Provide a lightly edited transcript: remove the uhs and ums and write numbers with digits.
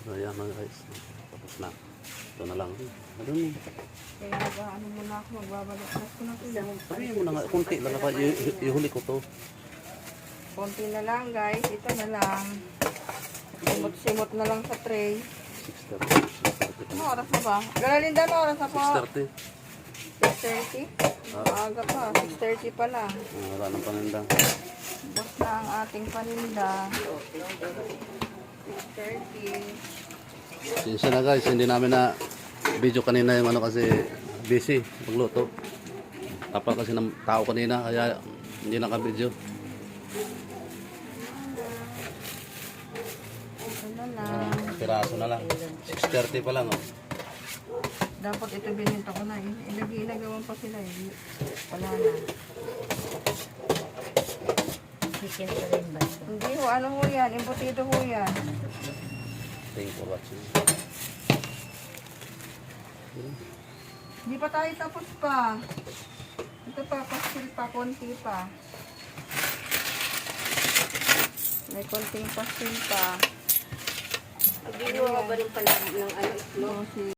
Ayan mga guys. Tapos na. Ito na lang. Ano mo? Kaya ano muna ako, magbabalik ko na ito. Sabi mo na nga, kunti lang ako. Ihuli ko to. Konti na lang guys, ito na lang. Simot-simot na lang sa tray. 6:30. Ano oras na ba? Galalinda, ano oras na po? 6:30. 6:30? Maaga pa, 6:30 pa lang. Wala nang paninda. Bus na ang ating paninda. 6:30. Sinsya na guys, hindi namin na video kanina yung ano kasi busy magluto. Tapal kasi ng tao kanina kaya hindi naka-video. Ito na lang. Piraso na lang. 6:30 pa lang oh. Dapat ito bininta ko na eh. Inagawan pa sila eh. Wala na. Chicken pa rin ba? Hindi ho, ano ho yan? Embutido ho yan. Thank you for watching. Hindi pa tayo tapos pa. Ito pa, pastil pa, konti pa. May konting pastil pa. Ginawa ba rin pala ng ano, itlog? So, si